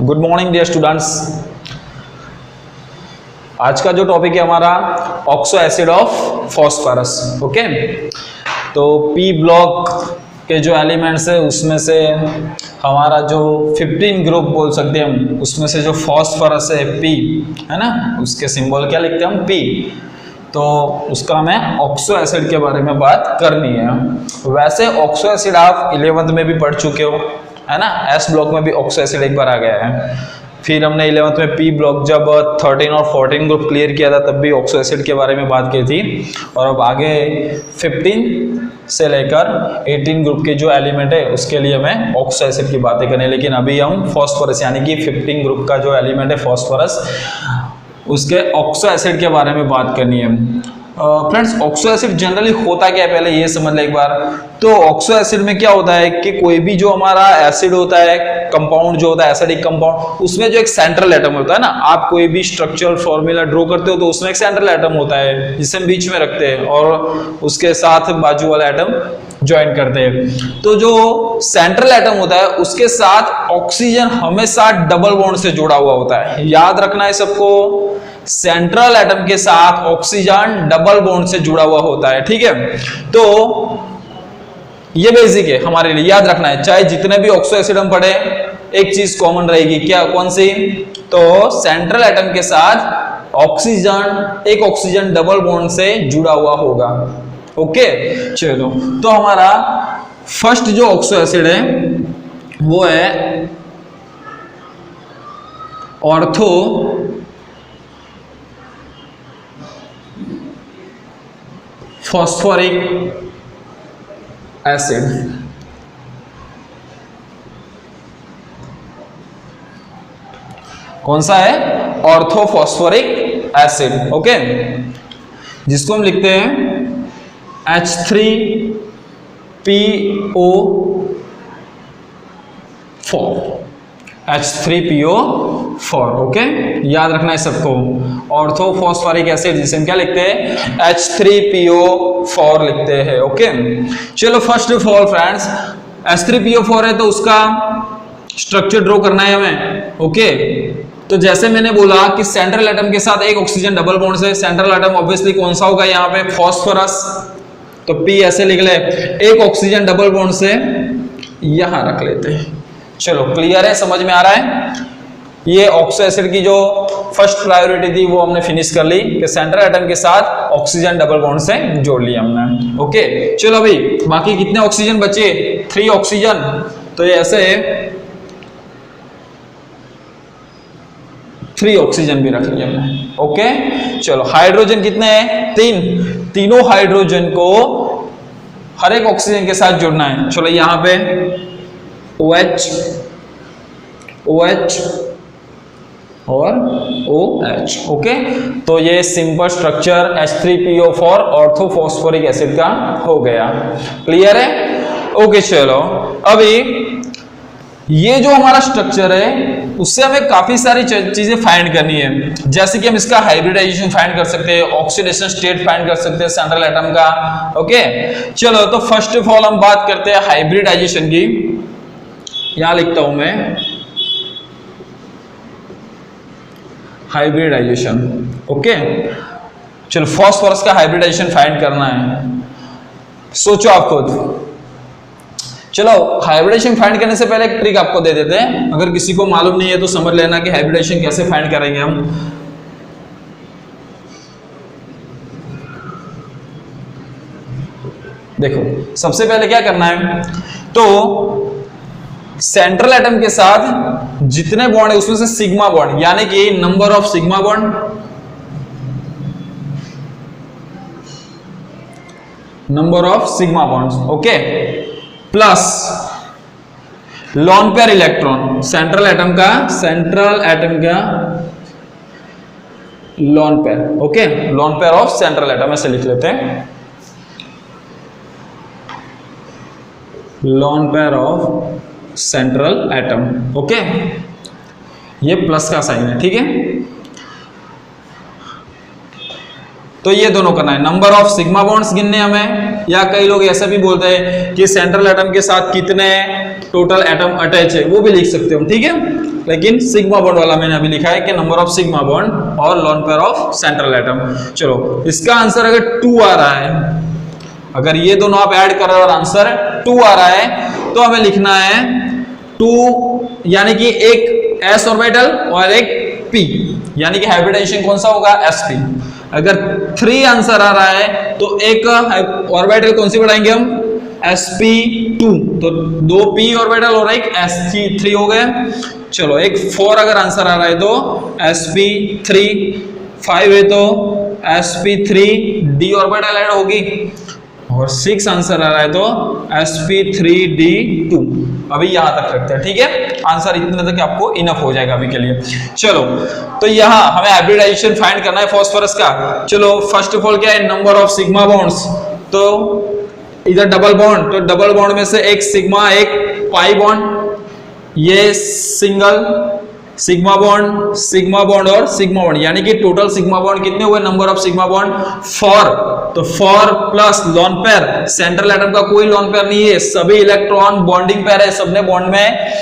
Good morning dear students. आज का जो टॉपिक है हमारा oxo acid of phosphorus. Okay, तो पी ब्लॉक के जो एलिमेंट्स है उसमें से हमारा जो 15 ग्रुप बोल सकते हैं हम, उसमें से जो फॉस्फोरस है पी है ना, उसके सिंबल क्या लिखते हैं हम, पी। तो उसका हमें ऑक्सो एसिड के बारे में बात करनी है। वैसे ऑक्सो एसिड आप 11th में भी पढ़ चुके हो है ना, एस ब्लॉक में भी ऑक्सो एसिड एक बार आ गया है। फिर हमने 11th में पी ब्लॉक जब 13 और 14 ग्रुप क्लियर किया था तब भी ऑक्सो एसिड के बारे में बात की थी। और अब आगे 15 से लेकर 18 ग्रुप के जो एलिमेंट है उसके लिए हमें ऑक्सो एसिड की बातें करनी है। लेकिन अभी हम फॉस्फोरस यानी कि 15 ग्रुप का जो एलिमेंट है फॉस्फोरस, उसके ऑक्सो एसिड के बारे में बात करनी है। फ्रेंड्स, ऑक्सो एसिड जनरली होता क्या है पहले ये समझ लें एक बार। तो ऑक्सो एसिड में क्या होता है कि कोई भी जो हमारा एसिड होता है, कंपाउंड जो होता है एसिडिक कंपाउंड, उसमें जो एक सेंट्रल एटम होता है ना, आप कोई भी स्ट्रक्चरल फॉर्मूला ड्रॉ करते हो तो उसमें एक सेंट्रल एटम होता है जिसे हम बीच में रखते हैं और उसके साथ बाजू वाला एटम ज्वाइन करते हैं। तो जो सेंट्रल एटम होता है उसके साथ ऑक्सीजन हमेशा डबल बॉन्ड से जुड़ा हुआ होता है। याद रखना है सबको, सेंट्रल एटम के साथ ऑक्सीजन डबल बॉन्ड से जुड़ा हुआ होता है। ठीक है, तो ये बेसिक है हमारे लिए, याद रखना है। चाहे जितने भी ऑक्सो एसिड हम पढ़े, एक चीज कॉमन रहेगी, क्या, कौन सी? तो सेंट्रल एटम के साथ ऑक्सीजन, एक ऑक्सीजन डबल बॉन्ड से जुड़ा हुआ होगा। ओके, चलो, तो हमारा फर्स्ट जो ऑक्सो एसिड है वो है ऑर्थो फॉस्फोरिक एसिड। कौन सा है? Orthophosphoric acid. ओके, जिसको हम लिखते हैं H3PO4। H3PO4। ओके, याद रखना है सबको। ऑर्थोफॉस्फोरिक एसिड जिसे हम क्या लिखते हैं? H3PO4 लिखते हैं। ओके, चलो, first of all friends, H3PO4 है तो उसका स्ट्रक्चर ड्रॉ करना है हमें। ओके, तो जैसे मैंने बोला कि सेंट्रल एटम के साथ एक ऑक्सीजन डबल बॉन्ड से, सेंट्रल एटम ऑब्वियसली कौन सा होगा यहाँ पे? फॉस्फोरस। तो P ऐसे लिख ले, एक ऑक्सीजन डबल बॉन्ड से यहां रख लेते हैं। चलो, क्लियर है, समझ में आ रहा है? ये ऑक्सो एसिड की जो फर्स्ट प्रायोरिटी थी वो हमने फिनिश कर ली कि सेंट्रल एटम के साथ ऑक्सीजन डबल बॉन्ड से जोड़ लिया हमने। ओके, चलो, अभी बाकी कितने ऑक्सीजन बचे? 3 ऑक्सीजन। तो ये ऐसे 3 ऑक्सीजन भी रख लिया हमने। ओके, चलो, हाइड्रोजन कितने हैं? 3। तीनों हाइड्रोजन को हर एक ऑक्सीजन के साथ जोड़ना है। चलो, यहां पे OH और OH। ओके, तो ये simple structure H3PO4 orthophosphoric acid का हो गया। क्लियर है? ओके, चलो, अभी ये जो हमारा स्ट्रक्चर है उससे हमें काफी सारी चीजें फाइंड करनी है। जैसे कि हम इसका हाइब्रिडाइजेशन फाइंड कर सकते हैं, ऑक्सीडेशन स्टेट फाइंड कर सकते हैं सेंट्रल एटम का। ओके, चलो, तो फर्स्ट ऑफ ऑल हम बात करते हैं हाइब्रिडाइजेशन की। यहां लिखता हूं मैं हाइब्रिडाइजेशन। ओके, चलो, फॉस्फोरस का हाइब्रिडाइजेशन फाइंड करना है। सोचो आप खुद। चलो, हाइब्रिडेशन फाइंड करने से पहले एक ट्रिक आपको दे देते हैं। अगर किसी को मालूम नहीं है तो समझ लेना कि हाइब्रिडेशन कैसे फाइंड करेंगे हम। देखो, सबसे पहले क्या करना है, तो सेंट्रल एटम के साथ जितने बॉन्ड है उसमें से सिग्मा बॉन्ड, यानी कि number of sigma bond, number of sigma bonds, okay, plus lone pair electron, central atom का lone pair. Okay, lone pair of central atom ऐसे लिख लेते हैं, lone pair of central atom. Okay, ये plus का sign है। ठीक है, तो ये दोनों करना है, नंबर ऑफ सिग्मा बॉन्ड्स गिनने हमें, या कई लोग ऐसा भी बोलते हैं कि सेंट्रल एटम के साथ कितने टोटल एटम अटैच है, वो भी लिख सकते हो, ठीक है। लेकिन सिग्मा बॉन्ड वाला मैंने अभी लिखा है कि नंबर ऑफ सिग्मा बॉन्ड और lone pair of central atom. चलो इसका आंसर अगर 2 आ रहा है, अगर ये दोनों आप ऐड कर रहे हो और आंसर 2 आ रहा है, तो हमें लिखना है 2, यानी कि एक s ऑर्बिटल और एक p, यानी कि हाइब्रिडाइजेशन कौन सा होगा, sp। अगर 3 आंसर आ रहा है तो एक ऑर्बिटल कौन सी बढ़ाएंगे हम, sp2, तो 2 p ऑर्बिटल और एक sp3 हो गए। चलो एक 4 अगर आंसर आ रहा है तो sp3, 5 है तो sp3d ऑर्बिटल ऐड होगी, और 6 आंसर आ रहा है तो sp3d2। अभी यहां तक रखते हैं, ठीक है, आंसर इतने तक आपको इनफ हो जाएगा अभी के लिए। चलो तो यहां हमें हाइब्रिडाइजेशन फाइंड करना है फास्फोरस का। चलो फर्स्ट ऑफ ऑल क्या है, नंबर ऑफ सिग्मा बॉन्ड्स, तो इधर डबल बॉन्ड, तो डबल बॉन्ड में से एक सिग्मा एक पाई बॉन्ड, ये सिंगल सिग्मा बॉन्ड और सिग्मा बॉन्ड, यानी कि टोटल सिग्मा बॉन्ड कितने हुए, नंबर ऑफ सिग्मा बॉन्ड 4, तो 4 plus lone pair, central atom का कोई लोन पेयर नहीं है, सभी इलेक्ट्रॉन बॉन्डिंग पेयर है, सबने बॉन्ड में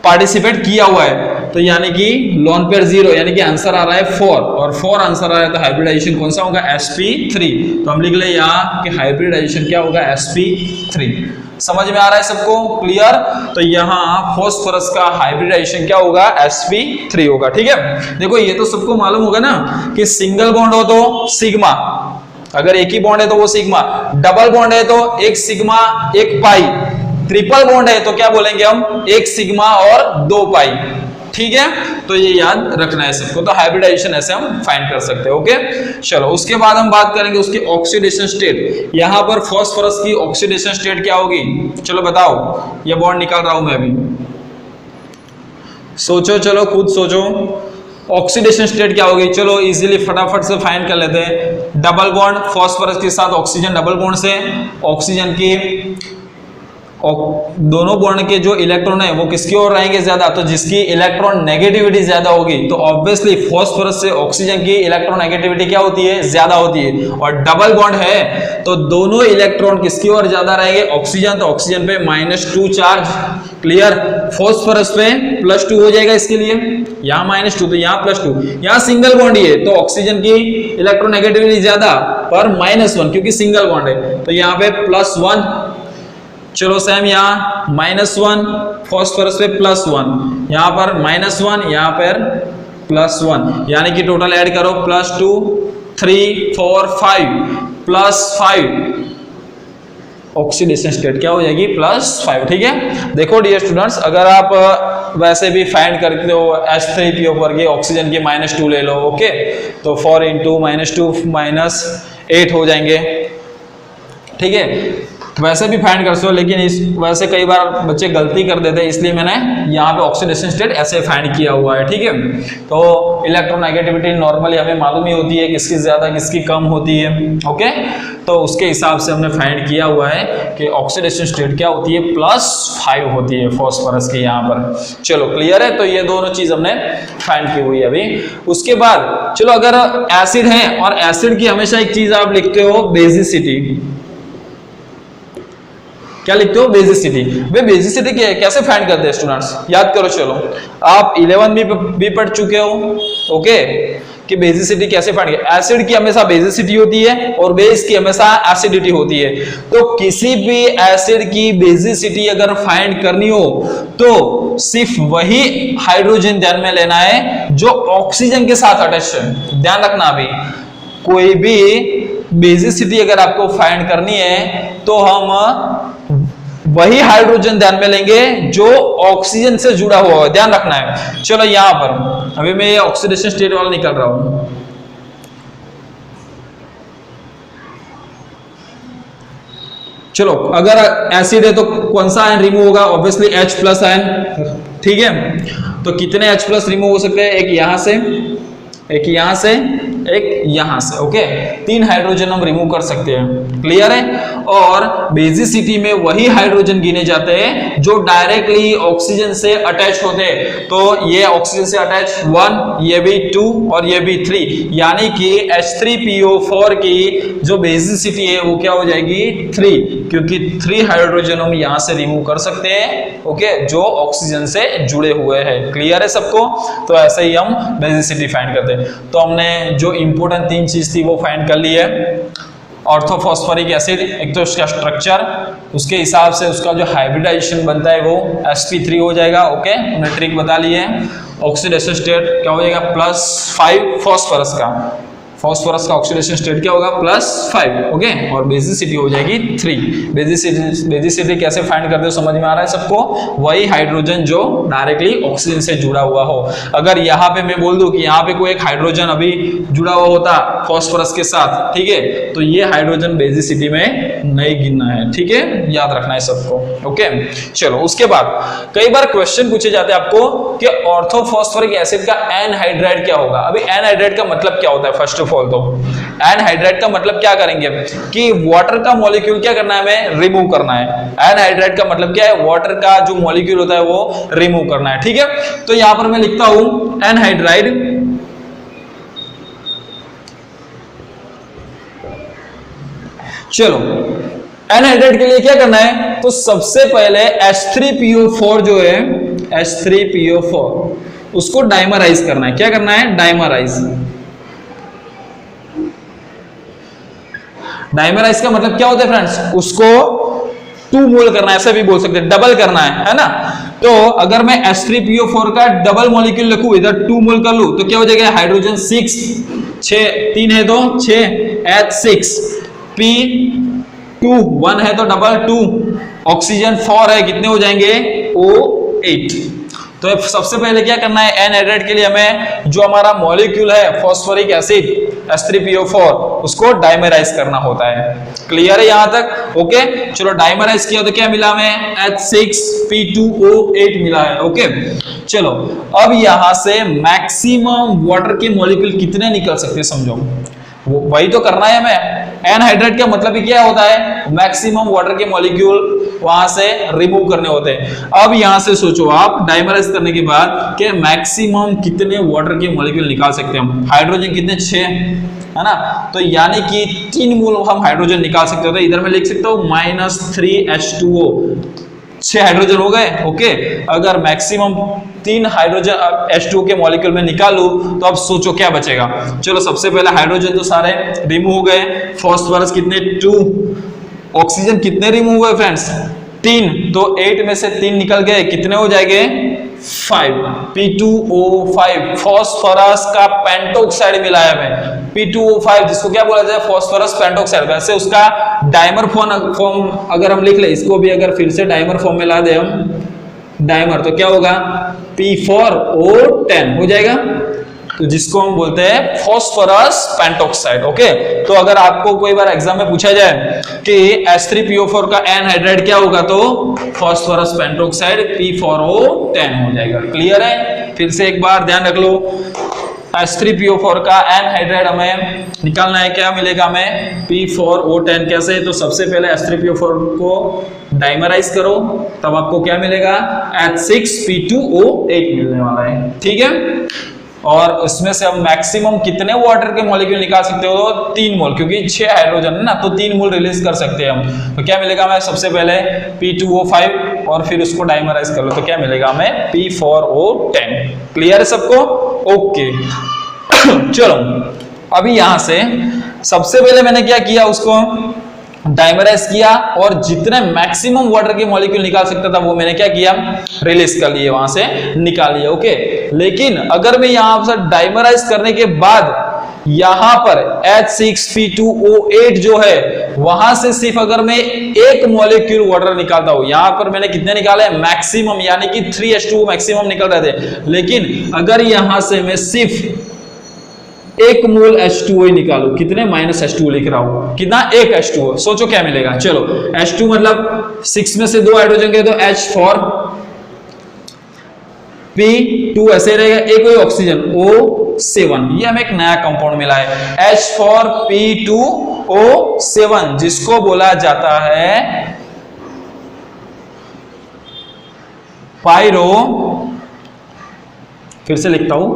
पार्टिसिपेट किया हुआ है, तो यानी कि लोन पेयर 0, यानी कि आंसर आ रहा है 4, और 4 आंसर आ रहा है तो हाइब्रिडाइजेशन कौन सा होगा, sp3। तो हम लिख ले यहाँ कि हाइब्रिडाइजेशन क्या होगा, sp3। समझ में आ रहा है सबको, क्लियर। तो यहाँ फास्फोरस का हाइब्रिडाइजेशन क्या होगा, sp3 होगा, ठीक है। देखो ये तो सबको मालूम होगा ना कि सिंगल बॉन्ड हो तो सिग्मा, अगर एक ही बॉन्ड है तो वो सिग्मा, डबल बॉन्ड है तो एक सिग्मा एक पाई, ट्रिपल बॉन्ड है तो क्या बोलेंगे हम, एक सिग्मा और 2 पाई, ठीक है। तो ये याद रखना है सबको, तो हाइब्रिडाइजेशन ऐसे हम फाइंड कर सकते हैं, ओके। चलो उसके बाद हम बात करेंगे उसकी ऑक्सीडेशन स्टेट। यहां पर फास्फोरस की ऑक्सीडेशन स्टेट क्या होगी, चलो बताओ, ये बॉन्ड निकाल रहा हूं मैं अभी, सोचो, चलो खुद सोचो ऑक्सीडेशन स्टेट क्या होगी। चलो इजीली फटाफट से फाइंड कर लेते हैं। डबल बॉन्ड फास्फोरस के साथ ऑक्सीजन, डबल बॉन्ड से ऑक्सीजन की दोनों बॉन्ड के जो इलेक्ट्रॉन है वो किसकी ओर रहेंगे ज्यादा, तो जिसकी इलेक्ट्रॉन नेगेटिविटी ज्यादा होगी, तो ऑब्वियसली फास्फोरस से ऑक्सीजन की इलेक्ट्रॉन नेगेटिविटी क्या होती है, ज्यादा होती है। और डबल बॉन्ड है तो दोनों इलेक्ट्रॉन किसकी ओर ज्यादा रहेंगे, ऑक्सीजन, तो ऑक्सीजन पे -2 चार्ज, क्लियर। फास्फोरस पे +2 हो जाएगा, इसके लिए यहाँ -2 तो यहाँ +2, यहाँ सिंगल बॉन्ड ही है तो ऑक्सीजन की इलेक्ट्रॉन नेगेटिविटी ज्यादा पर -1, क्योंकि सिंगल बॉन्ड है तो यहाँ पे +1। चलो सेम यहाँ -1, फास्फोरस पे +1, यहाँ पर -1, यहाँ पर +1, यानी कि टोटल ऐड करो +2, 3, 4, 5 ऑक्सीडेशन स्टेट क्या हो जाएगी, +5, ठीक है। देखो डियर स्टूडेंट्स, अगर आप वैसे भी फाइंड करते हो H3PO पर के ऑक्सीजन के -2 ले लो, ओके, तो 4 × -2 -8 हो जाएंगे, ठीक है। वैसे भी फाइंड कर सकते हो, लेकिन इस वैसे कई बार बच्चे गलती कर देते हैं, इसलिए मैंने यहाँ पे ऑक्सीडेशन स्टेट ऐसे फाइंड किया हुआ है, ठीक है। तो इलेक्ट्रोनेगेटिविटी नॉर्मली हमें मालूम ही होती है किसकी ज्यादा किसकी कम होती है, ओके। तो उसके हिसाब से हमने फाइंड किया हुआ है कि ऑक्सीडेशन स्टेट क्या होती है, +5 होती है फास्फोरस के यहाँ पर। चलो क्लियर है, तो ये दोनों चीज हमने फाइंड की हुई है अभी। उसके बाद चलो अगर एसिड है, और एसिड की हमेशा एक चीज आप लिखते हो, बेसिसिटी। क्या लिखते हो, बेसिसिटी। वे बेसिसिटी कैसे फाइंड करते हैं स्टूडेंट्स, याद करो। चलो आप 11 भी पढ़ चुके हो, ओके, कि बेसिसिटी कैसे फाइंड करें। एसिड की हमेशा बेसिसिटी होती है और बेस की हमेशा एसिडिटी होती है। तो किसी भी एसिड की बेसिसिटी अगर फाइंड करनी हो तो सिर्फ वही हाइड्रोजन ध्यान में लेना है जो ऑक्सीजन के साथ अटैच है। ध्यान रखना, अभी कोई भी बेसिसिटी अगर आपको फाइंड करनी है तो हम वही हाइड्रोजन ध्यान में लेंगे जो ऑक्सीजन से जुड़ा हुआ है, ध्यान रखना है। चलो यहां पर अभी मैं ये ऑक्सीडेशन स्टेट वाला निकाल रहा हूं। चलो अगर एसिड है तो कौन सा आयन रिमूव होगा, ऑब्वियसली H+ आयन, ठीक है। तो कितने H+ रिमूव हो सकते हैं, एक यहां से, एक यहां से, एक यहां से, ओके। 3 हाइड्रोजन हम रिमूव कर सकते हैं, क्लियर है। और बेसिसिटी में वही हाइड्रोजन गिने जाते हैं जो डायरेक्टली ऑक्सीजन से अटैच होते हैं। तो ये ऑक्सीजन से अटैच 1, ये भी 2 और ये भी 3, यानी कि H3PO4 की जो बेसिसिटी है वो क्या हो जाएगी 3, क्योंकि 3 हाइड्रोजन हम यहां से रिमूव कर सकते हैं, ओके, जो ऑक्सीजन से जुड़े हुए हैं। क्लियर है सबको? तो ऐसे ही हम बेसिसिटी फाइंड करते हैं। तो हमने जो इंपॉर्टेंट 3 चीज थी वो फाइंड कर ली है। ऑर्थोफॉस्फोरिक एसिड, एक तो उसका स्ट्रक्चर, उसके हिसाब से उसका जो हाइब्रिडाइजेशन बनता है वो sp3 हो जाएगा, ओके, हमने ट्रिक बता ली है। ऑक्सीडेशन स्टेट क्या हो जाएगा +5, फास्फोरस का ऑक्सीडेशन स्टेट क्या होगा +5, ओके, और बेसिसिटी हो जाएगी 3। बेसिसिटी कैसे फाइंड करते हो समझ में आ रहा है सबको? वही हाइड्रोजन जो डायरेक्टली ऑक्सीजन से जुड़ा हुआ हो। अगर यहाँ पे मैं बोल दूं कि यहाँ पे कोई एक हाइड्रोजन अभी जुड़ा हुआ होता फास्फोरस के साथ, ठीक है, तो ये हाइड्रोजन बेसिसिटी में नहीं गिनना है, ठीक है, याद रखना है सबको, ओके। चलो उसके बाद कई बार क्वेश्चन पूछे जाते हैं आपको कि ऑर्थोफॉस्फोरिक एसिड का एनहाइड्राइड क्या होगा। अभी एनहाइड्राइड का मतलब क्या होता है? फर्स्ट तो एनहाइड्राइड का मतलब क्या करेंगे कि वाटर का मॉलिक्यूल क्या करना है, हमें रिमूव करना है। एनहाइड्राइड का मतलब क्या है? वाटर का जो मॉलिक्यूल होता है वो रिमूव करना है, ठीक है। तो यहां पर मैं लिखता हूं एनहाइड्राइड, चलो एनहाइड्राइड के लिए क्या करना है? तो सबसे पहले H3PO4 जो है, H3PO4 उसको डाइमराइज करना है। क्या करना है? डाइमराइज का मतलब क्या होता है फ्रेंड्स? उसको 2 मोल करना है, ऐसा भी बोल सकते हैं, डबल करना है ना। तो अगर मैं H3PO4 का डबल मॉलिक्यूल लिखूं, इधर 2 मोल कर लूं, तो क्या हो जाएगा? हाइड्रोजन 6, 3 है तो 6, H6, P2, 1 है तो डबल 2, ऑक्सीजन 4 है, कितने हो जाएंगे? O8। तो सबसे पहले क्या करना है? एनहाइड्राइड के लिए हमें जो हमारा मॉलिक्यूल है फॉस्फोरिक एसिड H3PO4 उसको डाइमराइज करना होता है। क्लियर है यहां तक? ओके, चलो डाइमराइज किया तो क्या मिला हमें? H6P2O8 मिला है, ओके। चलो अब यहां से मैक्सिमम वाटर के मॉलिक्यूल कितने निकल सकते हैं समझो, वही तो करना है हमें। एनहाइड्राइड का मतलब ही क्या होता है? मैक्सिमम वाटर के मॉलिक्यूल वहां से रिमूव करने होते हैं। अब यहां से सोचो आप डाइमराइज करने के बाद कि मैक्सिमम कितने वाटर के मॉलिक्यूल निकाल सकते हैं हम? हाइड्रोजन कितने? 6 है ना, तो यानी कि 3 मोल हम हाइड्रोजन निकाल सकते हो। तो इधर मैं लिख सकता हूं -3H2O, 6 हाइड्रोजन हो गए, ओके। अगर मैक्सिमम 3 हाइड्रोजन H2O के मॉलिक्यूल में निकालूं तो अब सोचो क्या बचेगा। चलो सबसे पहले हाइड्रोजन तो सारे रिमूव हो गए, फास्फोरस कितने? 2, ऑक्सीजन कितने रिमूव हुए फ्रेंड्स? 3, तो 8 में से 3 निकल गए, कितने हो जाएंगे? 5, P2O5, फास्फोरस का पेंटोक्साइड मिला है हमें, P2O5, जिसको क्या बोला जाए? Phosphorus pentoxide. वैसे उसका डाइमर फॉर्म अगर हम लिख ले, इसको भी अगर फिर से डाइमर फॉर्म में ला दे हम डाइमर, तो क्या होगा? P4O10 हो जाएगा, तो जिसको हम बोलते हैं फास्फोरस पेंटोक्साइड, ओके। तो अगर आपको कोई बार एग्जाम में पूछा जाए कि H3PO4 का एनहाइड्राइड क्या होगा, तो फास्फोरस पेंटोक्साइड P4O10 हो जाएगा। क्लियर है? फिर से एक बार ध्यान रख लो, H3PO4 का एनहाइड्राइड हमें निकालना है, क्या मिलेगा हमें? P4O10। कैसे? तो सबसे पहले H3PO4 को डाइमराइज करो, तब आपको क्या मिलेगा? H6P2O8 मिलने वाला है, ठीक है। और उसमें से हम मैक्सिमम कितने वाटर के मॉलिक्यूल निकाल सकते हो? 3 मोल, क्योंकि 6 हाइड्रोजन है ना, तो 3 मोल रिलीज कर सकते हैं हम। तो क्या मिलेगा हमें? सबसे पहले P2O5 और फिर उसको डाइमराइज कर लो, तो क्या मिलेगा हमें? P4O10। क्लियर है सबको? ओके। चलो अभी यहां से सबसे पहले मैंने क्या किया, उसको डाइमराइज किया और जितने मैक्सिमम वाटर के मॉलिक्यूल निकाल सकता था वो मैंने क्या किया? रिलीज कर लिए, वहां से निकाल लिया, ओके। लेकिन अगर मैं यहां पर डाइमराइज करने के बाद यहां पर H6P2O8 जो है वहां से सिर्फ अगर मैं 1 मॉलिक्यूल वाटर निकालता हूं, यहां पर मैंने कितने निकाले? मैक्सिमम, यानी कि 3H2O मैक्सिमम निकल रहे थे। लेकिन अगर यहां से मैं सिर्फ 1 मोल H2O ही निकालो, कितने? -H2O लिख रहा हूं, कितना? 1 H2O। सोचो क्या मिलेगा। चलो H2 मतलब 6 में से 2 हाइड्रोजन गए तो H4, P2 ऐसे रहेगा, एक कोई ऑक्सीजन O7, ये हमें एक नया कंपाउंड मिला है H फॉर P2O7, जिसको बोला जाता है पायरो, फिर से लिखता हूं,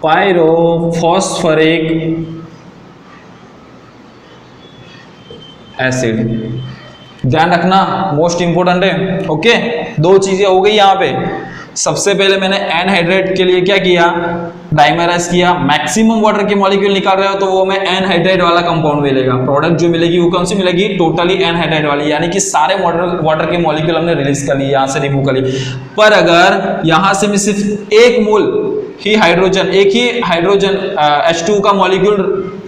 पायरोफॉस्फोरिक एसिड। ध्यान रखना, मोस्ट इंपोर्टेंट है। ओके, दो चीजें हो गई यहां पे। सबसे पहले मैंने एनहाइड्रेट के लिए क्या किया, डाइमराइज किया, मैक्सिमम वाटर के मॉलिक्यूल निकाल रहे हो तो वो में एनहाइड्रेट वाला कंपाउंड मिलेगा, प्रोडक्ट जो मिलेगी वो कौन सी मिलेगी, टोटली एनहाइड्रेट वाली, यानी कि सारे वाटर के मॉलिक्यूल हमने रिलीज कर लिए, यहां से रिमूव कर लिए। पर अगर यहां से मैं सिर्फ एक मोल ही हाइड्रोजन, एक ही हाइड्रोजन H2 का मॉलिक्यूल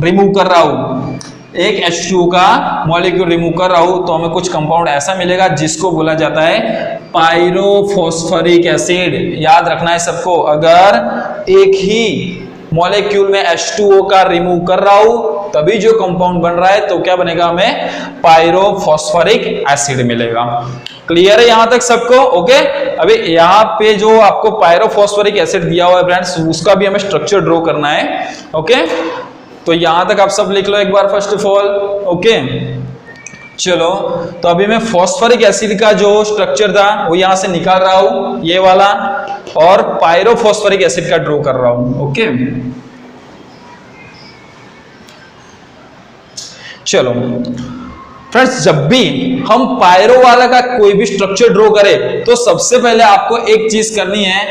रिमूव कर रहा हूं, एक H2 का मॉलिक्यूल रिमूव कर रहा हूं, तो हमें कुछ कंपाउंड ऐसा मिलेगा जिसको बोला जाता है पायरोफॉस्फोरिक एसिड। याद रखना है सबको, अगर एक ही मॉलिक्यूल में H2O का रिमूव कर रहा हूं तभी जो कंपाउंड बन रहा है, तो क्या बनेगा, हमें पायरोफॉस्फोरिक एसिड मिलेगा। क्लियर है यहां तक सबको? ओके, अभी यहाँ पे जो आपको पायरोफॉस्फोरिक एसिड दिया हुआ है फ्रेंड्स, उसका भी हमें स्ट्रक्चर ड्रॉ करना है। ओके, तो यहां तक आप सब लिख लो एक बार फर्स्ट ऑफ ऑल। ओके, चलो, तो अभी मैं फॉस्फोरिक एसिड का जो स्ट्रक्चर था वो यहां से निकाल रहा हूं, ये वाला, और पायरोफॉस्फोरिक एसिड का ड्रॉ कर रहा हूं। ओके, चलो फ्रेंड्स, जब भी हम पायरो वाला का कोई भी स्ट्रक्चर ड्रॉ करें तो सबसे पहले आपको एक चीज करनी है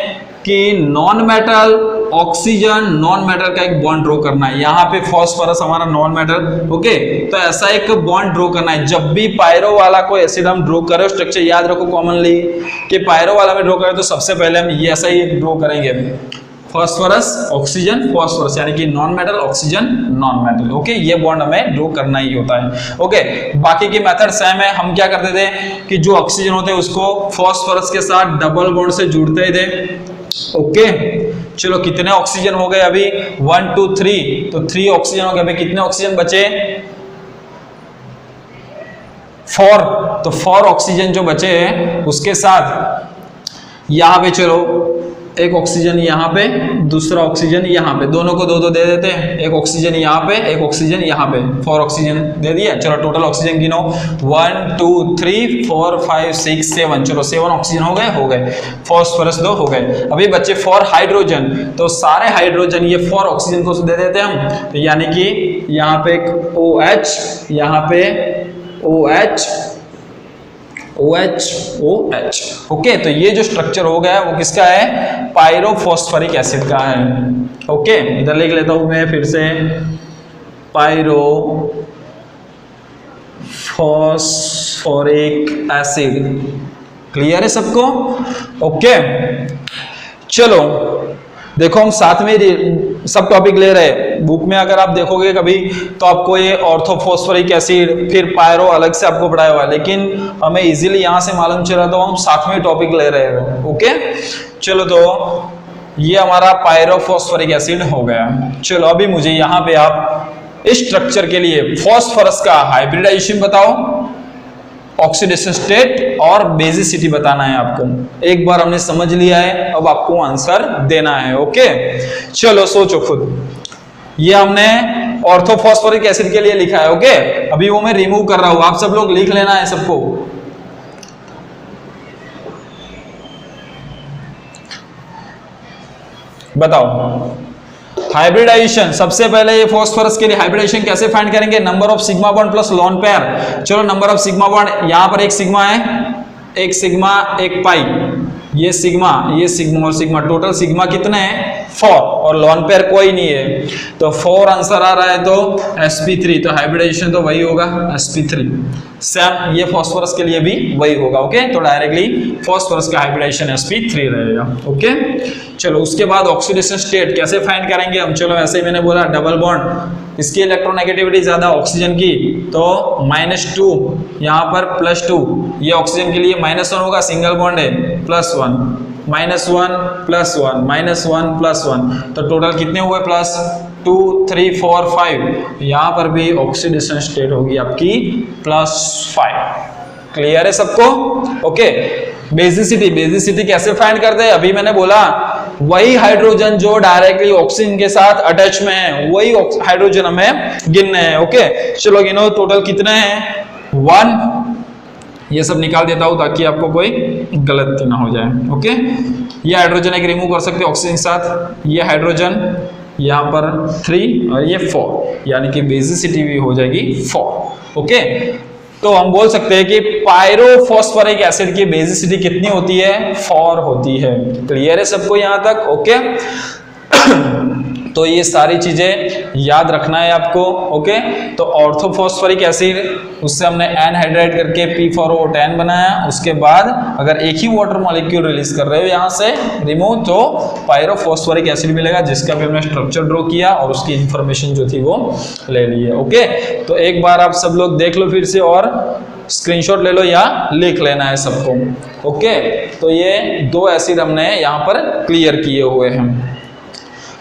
कि non metal oxygen non metal का एक बॉन्ड ड्रॉ करना है। यहाँ पे फॉस्फोरस हमारा नॉन मेटल। ओके, तो ऐसा एक बॉन्ड ड्रॉ करना है। जब भी पायरो वाला कोई एसिड हम ड्रॉ करें, स्ट्रक्चर याद रखो कॉमनली कि पायरो वाला में ड्रॉ करें तो सबसे पहले हम ये ऐसा ही ड्रॉ करेंगे, फॉस्फोरस ऑक्सीजन फॉस्फोरस, यानी कि non metal oxygen non metal. Okay, ये बॉन्ड हमें ड्रॉ करना ही होता है। ओके, बाकी की मेथड सेम है। हम क्या करते थे कि जो ऑक्सीजन होते हैं उसको फॉस्फोरस के साथ डबल बॉन्ड से जुड़ते थे। ओके, चलो कितने ऑक्सीजन हो गए अभी, 1 2 3, तो 3 ऑक्सीजन हो गए। अभी कितने ऑक्सीजन बचे, 4, तो 4 ऑक्सीजन जो बचे हैं उसके साथ यहां पे चलो एक ऑक्सीजन यहाँ पे, दूसरा ऑक्सीजन यहाँ पे, दोनों को 2-2 दे देते हैं। एक ऑक्सीजन यहाँ पे, एक ऑक्सीजन यहाँ पे, 4 ऑक्सीजन दे दिया। चलो टोटल ऑक्सीजन गिनो, 1 2 3 4 5 6 7, चलो 7 ऑक्सीजन हो गए। फॉस्फोरस 2 हो गए। अभी बच्चे 4 हाइड्रोजन, तो सारे हाइड्रोजन ये 4 ऑक्सीजन को दे देते हैं हम, तो यानी कि यहाँ पे एक OH, यहाँ पे OH OH OH। ओके, तो ये जो स्ट्रक्चर हो गया वो किसका है, पायरोफॉस्फोरिक एसिड का है। ओके, इधर लिख लेता हूं मैं फिर से, पायरोफॉस्फोरिक एसिड। क्लियर है सबको? ओके, चलो देखो हम साथ में सब टॉपिक ले रहे हैं। बुक में अगर आप देखोगे कभी तो आपको ये ऑर्थोफॉस्फोरिक एसिड फिर पायरो अलग से आपको पढ़ाया हुआ है, लेकिन हमें इजीली यहां से मालूम चला तो हम साथ में टॉपिक ले रहे हैं। ओके, चलो तो ये हमारा पायरोफॉस्फोरिक एसिड हो गया। चलो अभी मुझे यहाँ पे आप इस स्ट्रक्चर के लिए फॉस्फोरस का हाइब्रिडाइजेशन बताओ, ऑक्सीडेशन स्टेट और बेसिसिटी बताना है आपको। एक बार हमने समझ लिया है, अब आपको आंसर देना है। ओके, चलो सोचो खुद। ये हमने ऑर्थोफॉस्फोरिक एसिड के लिए लिखा है। ओके, अभी वो मैं रिमूव कर रहा हूं, आप सब लोग लिख लेना है सबको। बताओ हाइब्रिडाइजेशन। सबसे पहले ये फॉस्फोरस के लिए हाइब्रिडाइजेशन कैसे फाइंड करेंगे, number of sigma bond plus lone pair. चलो नंबर ऑफ सिग्मा बॉन्ड, यहां पर एक सिग्मा है, एक सिग्मा एक पाई, ये सिग्मा और सिग्मा, टोटल सिग्मा कितने हैं, 4, और लोन पेयर कोई नहीं है, तो 4 आंसर आ रहा है, तो sp3, तो हाइब्रिडाइजेशन तो वही होगा sp3। सेम ये फॉस्फोरस के लिए भी वही होगा। ओके, तो डायरेक्टली फॉस्फोरस का हाइब्रिडाइजेशन sp3 रहेगा। ओके, चलो उसके बाद ऑक्सीडेशन स्टेट कैसे फाइंड करेंगे हम। चलो ऐसे ही मैंने बोला डबल बॉन्ड, इसकी इलेक्ट्रोनेगेटिविटी ज्यादा ऑक्सीजन की, तो -2, यहाँ पर +2, ये ऑक्सीजन के लिए -1 होगा, सिंगल बॉन्ड है, +1 -1 +1 -1 +1, तो टोटल कितने हुए, +2 3 4 5, यहाँ पर भी ऑक्सीडेशन स्टेट होगी आपकी +5। क्लियर है सबको? ओके, बेसिसिटी कैसे फाइंड करते हैं? अभी मैंने बोला वही हाइड्रोजन जो डायरेक्टली ऑक्सीजन के साथ अटैच में है, वही हाइड्रोजन हमें गिनने हैं। ओके, चलो गिनो टोटल कितने हैं? 1। ये सब निकाल देता हूं ताकि आपको कोई गलती ना हो जाए। ओके, ये हाइड्रोजन एक रिमूव कर सकते हैं ऑक्सीजन के साथ, ये हाइड्रोजन यहाँ पर 3 और ये 4, यानी कि बेसिसिटी भी हो जाएगी 4। ओके, तो हम बोल सकते हैं कि पायरोफॉस्फोरिक एसिड की बेसिसिटी कितनी होती है? 4 होती है। क्लियर है सबको यहाँ तक? ओके तो ये सारी चीजें याद रखना है आपको। ओके, तो ऑर्थोफॉस्फोरिक एसिड उससे हमने एनहाइड्रेट करके P4O10 बनाया। उसके बाद अगर एक ही वाटर मॉलिक्यूल रिलीज कर रहे हो यहाँ से रिमूव, तो पायरोफॉस्फोरिक एसिड मिलेगा, जिसका भी हमने स्ट्रक्चर ड्रॉ किया और उसकी इंफॉर्मेशन जो थी वो ले ली है। ओके, तो एक बार आप सब लोग देख लो फिर से और स्क्रीनशॉट ले लो या लिख लेना है सबको। ओके, तो ये 2 एसिड हमने यहाँ पर क्लियर किए हुए हैं।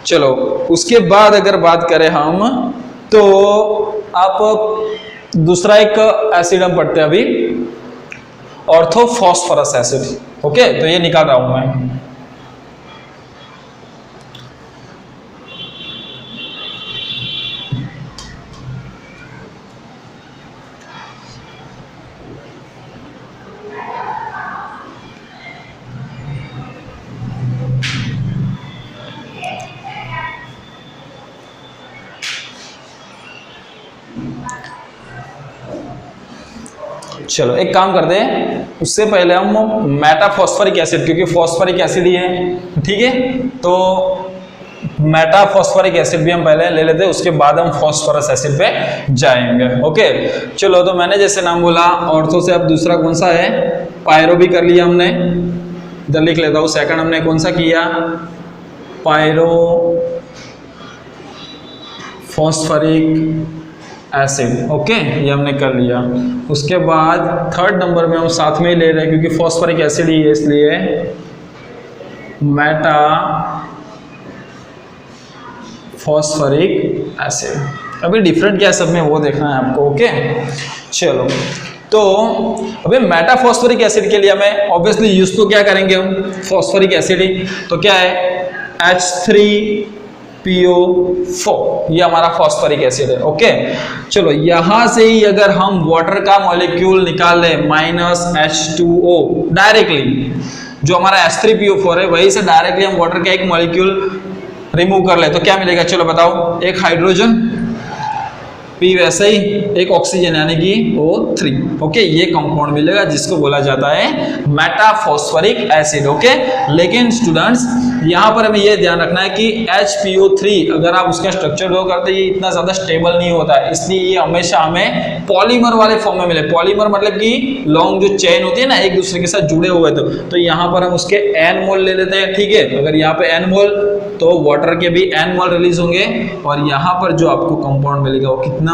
चलो उसके बाद अगर बात करें हम, तो आप दूसरा एक एसिड हम पढ़ते हैं अभी, ऑर्थोफॉस्फोरस एसिड। ओके, तो ये निकाल रहा हूं मैं। चलो एक काम करते हैं, उससे पहले हम मेटाफॉस्फोरिक एसिड, क्योंकि फॉस्फोरिक एसिड ही है, ठीक है, तो मेटाफॉस्फोरिक एसिड भी हम पहले ले लेते हैं, उसके बाद हम फॉस्फोरस एसिड पे जाएंगे। ओके, चलो तो मैंने जैसे नाम बोला ऑर्थो से, अब दूसरा कौन सा है? पायरो भी कर लिया हमने, इधर लिख लेता हूँ। सेकंड हमने कौन सा किया? Pyro phosphoric acid. ओके, ये हमने कर लिया। उसके बाद थर्ड नंबर में हम साथ में ही ले रहे हैं, क्योंकि फॉस्फोरिक एसिड ही है, इसलिए मेटा फॉस्फोरिक एसिड। अभी डिफरेंट क्या है सब में वो देखना है आपको। ओके, चलो तो अभी मेटाफॉस्फोरिक एसिड के लिए हमें ऑब्वियसली यूज तो क्या करेंगे हम? फॉस्फोरिक एसिड ही। तो क्या है? H3PO4, ये हमारा फॉस्फोरिक एसिड है। ओके, चलो यहां से ही अगर हम वाटर का मॉलिक्यूल निकाल लें -H2O डायरेक्टली, जो हमारा H3PO4 है, वही से डायरेक्टली हम वाटर का एक मॉलिक्यूल रिमूव कर ले, तो क्या मिलेगा? चलो बताओ। एक हाइड्रोजन, P वैसे ही, एक ऑक्सीजन यानी कि O3। ओके, ये कंपाउंड मिलेगा जिसको बोला जाता है मेटाफॉस्फोरिक एसिड। ओके, लेकिन स्टूडेंट्स यहाँ पर हमें ये ध्यान रखना है कि HPO3 अगर आप उसका स्ट्रक्चर ड्रॉ करते हैं, ये इतना ज्यादा स्टेबल नहीं होता है, इसलिए ये हमेशा हमें पॉलीमर वाले फॉर्म में मिले। पॉलीमर मतलब कि लॉन्ग जो चेन होती है ना, एक दूसरे के साथ जुड़े हुए, तो यहाँ पर हम उसके N मोल ले लेते हैं। ठीक है, अगर यहाँ पे N मोल, तो वाटर के भी N मोल रिलीज होंगे, और यहाँ पर जो आपको कंपाउंड मिलेगा वो कितना?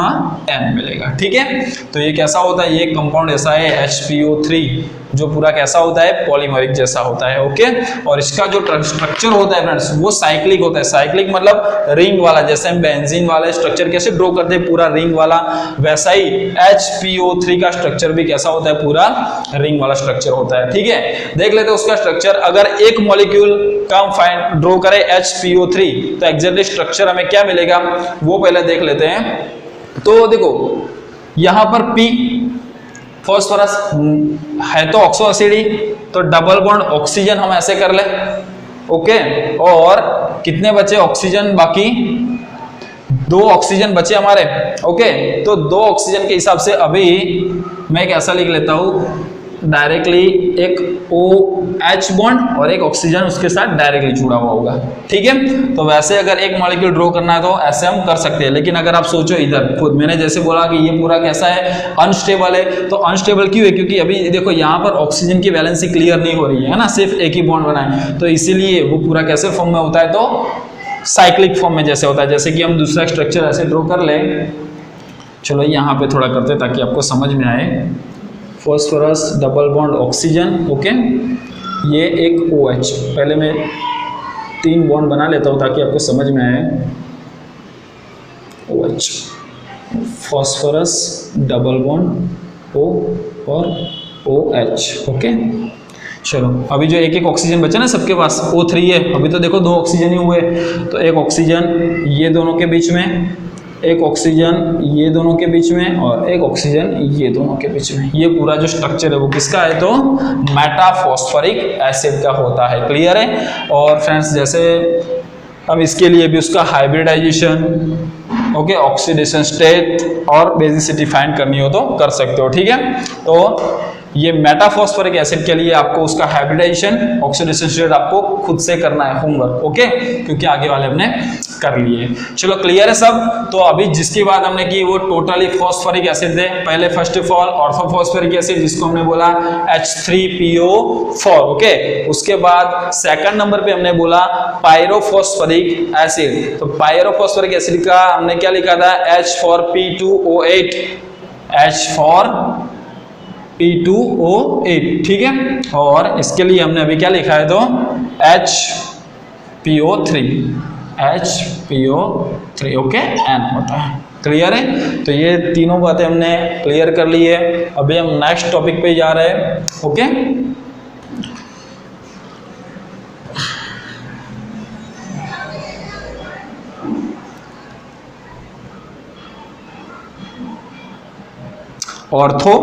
N मिलेगा। ठीक है, तो ये कैसा होता है? ये कंपाउंड ऐसा है HPO3, जो पूरा कैसा होता है? पॉलीमरिक जैसा होता है। ओके, और इसका जो स्ट्रक्चर होता है फ्रेंड्स, वो साइक्लिक होता है। साइक्लिक मतलब रिंग वाला, जैसे हम बेंजीन वाला स्ट्रक्चर कैसे ड्रॉ करते हैं पूरा रिंग वाला, वैसा ही HPO3 का स्ट्रक्चर भी कैसा होता है? पूरा रिंग वाला स्ट्रक्चर होता है। ठीक है, देख लेते हैं उसका स्ट्रक्चर। अगर एक मॉलिक्यूल का हम फाइंड ड्रॉ करें HPO3, तो एग्जैक्टली स्ट्रक्चर हमें क्या मिलेगा वो पहले देख लेते हैं। तो देखो यहां पर P फॉस्फोरस है तो ऑक्सो एसिड ही, तो डबल बॉन्ड ऑक्सीजन हम ऐसे कर ले। ओके, और कितने बचे ऑक्सीजन? बाकी 2 ऑक्सीजन बचे हमारे। ओके, तो 2 ऑक्सीजन के हिसाब से अभी मैं एक ऐसा लिख लेता हूं, डायरेक्टली एक OH बॉन्ड और एक ऑक्सीजन उसके साथ डायरेक्टली जुड़ा हुआ होगा। ठीक है, तो वैसे अगर एक मॉलिक्यूल ड्रॉ करना है तो ऐसे हम कर सकते हैं, लेकिन अगर आप सोचो इधर खुद, मैंने जैसे बोला कि ये पूरा कैसा है? अनस्टेबल है। तो अनस्टेबल क्यों है? क्योंकि अभी देखो यहाँ पर ऑक्सीजन की वैलेंसी क्लियर नहीं हो रही है ना, सिर्फ एक ही बॉन्ड बना है, तो इसीलिए वो पूरा कैसे फॉर्म में होता है? तो साइक्लिक फॉर्म में जैसे होता है। जैसे कि हम दूसरा स्ट्रक्चर ऐसे ड्रॉ कर लें, चलो यहाँ पे थोड़ा करते हैं ताकि आपको समझ में आए। Phosphorus double bond oxygen. Okay, ये एक OH, पहले मैं 3 बॉन्ड बना लेता हूँ ताकि आपको समझ में आए। OH, phosphorus double bond O और OH। ओके, चलो अभी जो एक एक ऑक्सीजन बचा ना सबके पास O3 है, अभी तो देखो 2 ऑक्सीजन ही हुए, तो एक ऑक्सीजन ये दोनों के बीच में, एक ऑक्सीजन ये दोनों के बीच में और एक ऑक्सीजन ये दोनों के बीच में। ये पूरा जो स्ट्रक्चर है वो किसका है, तो मेटाफॉस्फोरिक एसिड का होता है। क्लियर है। और फ्रेंड्स जैसे अब इसके लिए भी उसका हाइब्रिडाइजेशन, ओके, ऑक्सीडेशन स्टेट और बेसिसिटी फाइंड करनी हो तो कर सकते हो। ठीक है। तो ये मेटाफॉस्फोरिक एसिड के लिए आपको उसका हाइब्रिडाइजेशन, ऑक्सीडेशन स्टेट आपको खुद से करना है होमवर्क, ओके, क्योंकि आगे वाले हमने कर लिए। चलो क्लियर है सब। तो अभी जिसकी बात हमने की वो टोटली फॉस्फोरिक एसिड है। पहले first of all orthophosphoric acid जिसको हमने बोला H3PO4, ओके। उसके बाद सेकंड नंबर पे हमने बोला पायरोफॉस्फोरिक एसिड। तो पायरोफॉस्फोरिक एसिड का हमने क्या लिखा था, H4P2O8, H4P2O8, ठीक है। और इसके लिए हमने अभी क्या लिखा है, तो HPO3, ओके, N होता है। क्लियर है। तो ये तीनों बातें हमने क्लियर कर ली है। अभी हम नेक्स्ट टॉपिक पे जा रहे हैं, ओके। ऑर्थो,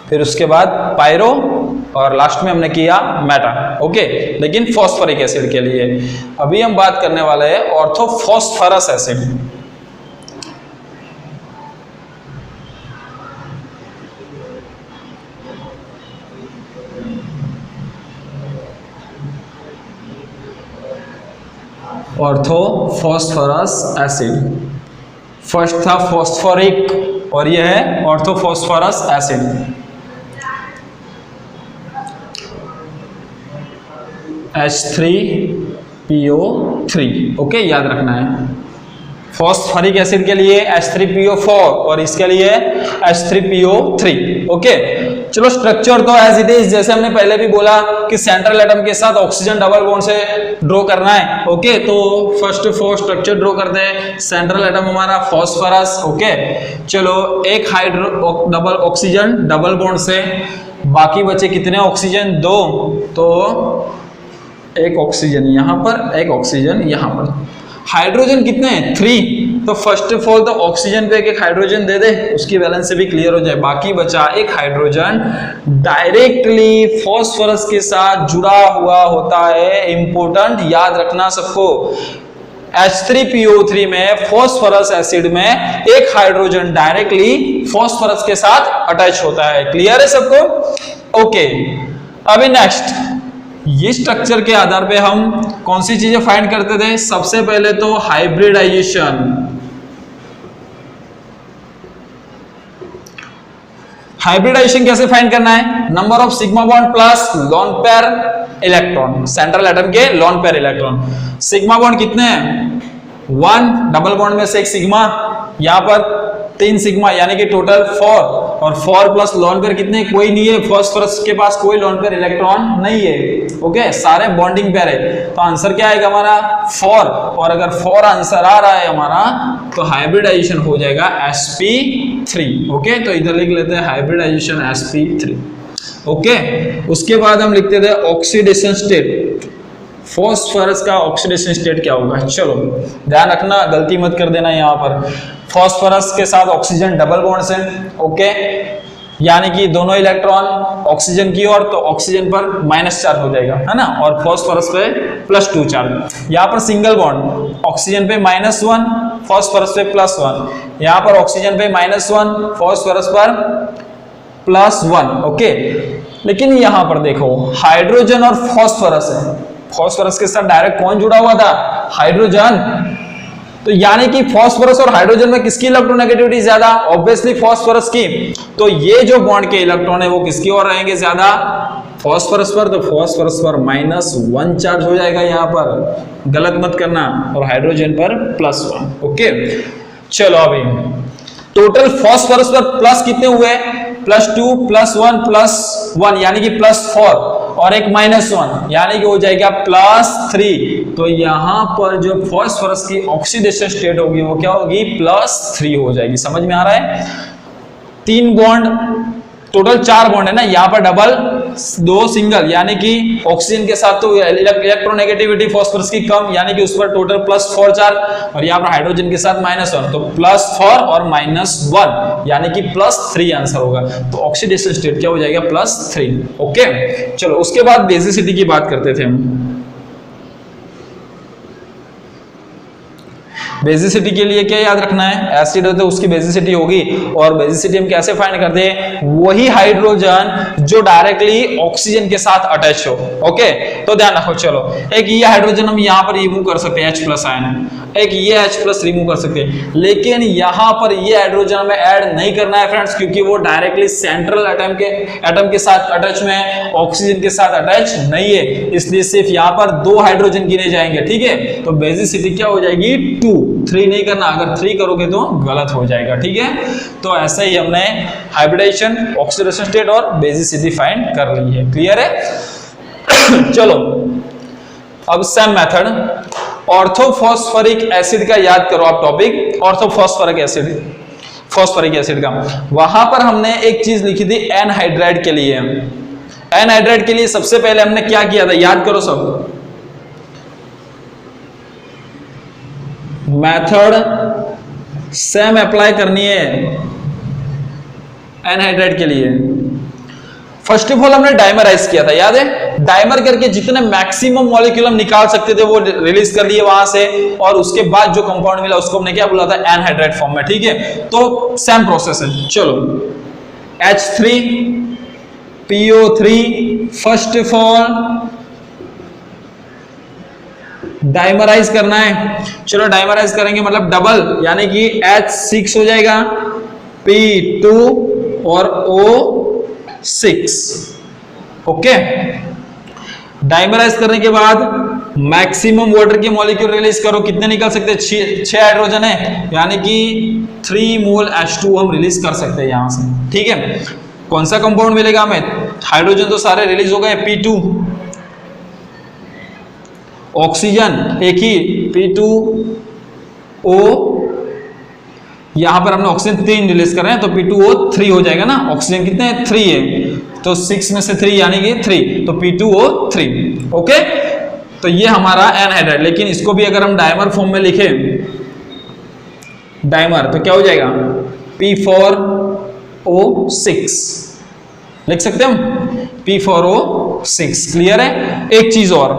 फिर उसके बाद पायरो और लास्ट में हमने किया मेटा, ओके, लेकिन फॉस्फोरिक एसिड के लिए। अभी हम बात करने वाले हैं ऑर्थोफॉस्फरस एसिड। ऑर्थोफॉस्फरस एसिड, फर्स्ट था फॉस्फोरिक और यह है ऑर्थोफॉस्फरस एसिड। H3PO3, ओके, याद रखना है। फॉस्फोरिक एसिड के लिए H3PO4 और इसके लिए H3PO3, ओके। चलो स्ट्रक्चर तो एज इट इज, जैसे हमने पहले भी बोला कि सेंट्रल एटम के साथ ऑक्सीजन डबल बॉन्ड से ड्रॉ करना है, ओके। तो फर्स्ट फोर स्ट्रक्चर ड्रॉ करते हैं। सेंट्रल एटम हमारा फॉस्फरस, ओके। चलो एक डबल ऑक्सीजन डबल बॉन्ड से, बाकी बचे कितने ऑक्सीजन, 2, तो एक ऑक्सीजन यहाँ पर, एक ऑक्सीजन यहाँ पर। हाइड्रोजन कितने हैं, 3। तो फर्स्ट ऑफ ऑल तो ऑक्सीजन पे एक हाइड्रोजन दे दे, उसकी बैलेंस से भी क्लियर हो जाए। बाकी बचा एक हाइड्रोजन डायरेक्टली फॉस्फोरस के साथ जुड़ा हुआ होता है। इंपॉर्टेंट, याद रखना सबको। H3PO3 में फॉस्फोरस एसिड में एक हाइड्रोजन डायरेक्टली फॉस्फोरस के साथ अटैच होता है। क्लियर है सबको, ओके। अभी नेक्स्ट, ये स्ट्रक्चर के आधार पे हम कौन सी चीजें फाइंड करते थे, सबसे पहले तो हाइब्रिडाइजेशन। हाइब्रिडाइजेशन कैसे फाइंड करना है, number of sigma bond plus lone pair electron, central atom के lone pair electron. Sigma bond कितने हैं, 1, डबल बॉन्ड में से एक सिग्मा, यहाँ पर 3 सिग्मा, यानी कि टोटल 4, और 4 प्लस लोन पेयर कितने, कोई नहीं है। फॉस्फोरस के पास कोई लोन पेयर इलेक्ट्रॉन नहीं है, ओके, सारे बॉन्डिंग पेयर है। तो आंसर क्या आएगा हमारा, 4। और अगर 4 आंसर आ रहा है हमारा, तो हाइब्रिडाइजेशन हो जाएगा sp3, ओके। तो इधर लिख लेते हैं हाइब्रिडाइजेशन sp3, ओके। उसके बाद हम लिखते थे ऑक्सीडेशन स्टेट। फॉस्फोरस का ऑक्सीडेशन स्टेट क्या होगा, चलो ध्यान रखना, गलती मत कर देना। यहाँ पर फॉस्फोरस के साथ ऑक्सीजन डबल बॉन्ड से, ओके, यानी कि दोनों इलेक्ट्रॉन ऑक्सीजन की ओर, तो ऑक्सीजन पर माइनस चार्ज हो जाएगा, है ना, और फॉस्फोरस पे +2 चार्ज। यहाँ पर सिंगल बॉन्ड, ऑक्सीजन पे -1, फॉस्फोरस पे +1, यहाँ पर ऑक्सीजन पे -1, फॉस्फोरस पर +1, ओके। लेकिन यहाँ पर देखो हाइड्रोजन और फॉस्फोरस है, फॉस्फोरस के साथ डायरेक्ट कौन जुड़ा हुआ था, हाइड्रोजन। तो यानी कि फॉस्फोरस और हाइड्रोजन में किसकी इलेक्ट्रोनेगेटिविटी ज्यादा, ऑब्वियसली फॉस्फोरस की। तो ये जो बॉन्ड के इलेक्ट्रॉन है वो किसकी ओर रहेंगे ज्यादा, फॉस्फोरस पर। तो फॉस्फोरस पर -1 चार्ज हो जाएगा यहाँ पर, गलत मत करना, और हाइड्रोजन पर +1, ओके। चलो अभी टोटल फॉस्फोरस पर प्लस कितने हुए, +2 +1 +1, यानी कि +4, और एक -1, यानी कि हो जाएगा +3। तो यहां पर जो फॉस्फोरस की ऑक्सीडेशन स्टेट होगी वो क्या होगी, +3 हो जाएगी। समझ में आ रहा है। 3 बॉन्ड टोटल 4 बॉन्ड है ना, यहाँ पर डबल 2 सिंगल, यानी कि ऑक्सीजन के साथ तो इलेक्ट्रोनेगेटिविटी फास्फोरस की कम, यानी कि उस पर टोटल +4 चार्ज, और यहाँ पर हाइड्रोजन के साथ -1, तो +4 और -1 यानी कि +3 आंसर होगा। तो ऑक्सीडेशन स्टेट क्या हो जाएगा, +3। ओके, चलो उसके बाद बेसिसिटी की बात करते थे हम। बेसिसिटी के लिए क्या याद रखना है, एसिड है तो उसकी बेसिसिटी होगी, और बेसिसिटी हम कैसे फाइंड करते हैं, वही हाइड्रोजन जो डायरेक्टली ऑक्सीजन के साथ अटैच हो। ओके, तो ध्यान रखो। चलो, एक ये हाइड्रोजन हम यहाँ पर रिमूव कर सकते हैं, H+ आयन, एक ये H+ रिमूव कर सकते हैं, लेकिन यहाँ पर ये हाइड्रोजन हमें ऐड नहीं करना है फ्रेंड्स, क्योंकि वो डायरेक्टली सेंट्रल एटम के साथ अटैच में है, ऑक्सीजन के साथ अटैच नहीं है, इसलिए सिर्फ यहाँ पर 2 हाइड्रोजन गिने जाएंगे। ठीक है, तो बेसिसिटी क्या हो जाएगी, 2, 3 नहीं करना, अगर 3 करोगे तो गलत हो जाएगा। ठीक है, तो ऐसे ही हमने हाइब्रिडेशन, ऑक्सीडेशन स्टेट और बेसिसिटी फाइंड कर ली है। क्लियर है? चलो, अब सेम मेथड, ऑर्थोफॉस्फरिक एसिड का याद करो आप टॉपिक, ऑर्थोफॉस्फरिक एसिड, फॉस्फरिक एसिड का। वहां पर हमने एक चीज लिखी थी एनहाइड्राइड के लिए। एनहाइड्राइड के लिए सबसे पहले हमने क्या किया था, याद करो सब। मेथड सेम अप्लाई करनी है एनहाइड्राइड के लिए। फर्स्ट ऑफ ऑल हमने डाइमराइज किया था, याद है, डाइमर करके जितने मैक्सिमम मॉलिक्यूल हम निकाल सकते थे वो रिलीज कर लिए वहां से, और उसके बाद जो कंपाउंड मिला उसको हमने क्या बोला था, एनहाइड्राइड फॉर्म में। ठीक है, तो सेम प्रोसेस है। चलो, H3PO3 first of all dimerise करना है। चलो, डाइमराइज करेंगे मतलब डबल, यानी कि H6 हो जाएगा, P2 और O6। ओके, डाइमराइज करने के बाद मैक्सिमम वाटर के मॉलिक्यूल रिलीज करो, कितने निकल सकते हैं, 6 हाइड्रोजन है, यानी कि 3 मोल H2 हम रिलीज कर सकते हैं यहां से। ठीक है, कौन सा कंपाउंड मिलेगा हमें, हाइड्रोजन तो सारे रिलीज हो गए, P2, ऑक्सीजन एक ही P2O, यहां पर हमने ऑक्सीजन 3 रिलीज कर रहे हैं, तो P2O3 हो जाएगा ना, ऑक्सीजन कितने हैं, 3 है, तो 6 में से 3 यानी कि 3, तो P2O3। ओके, तो ये हमारा एनहाइड्राइड। लेकिन इसको भी अगर हम डाइमर फॉर्म में लिखें, डाइमर, तो क्या हो जाएगा, P4O6 लिख सकते हैं हम, P4O6। क्लियर है? एक चीज और,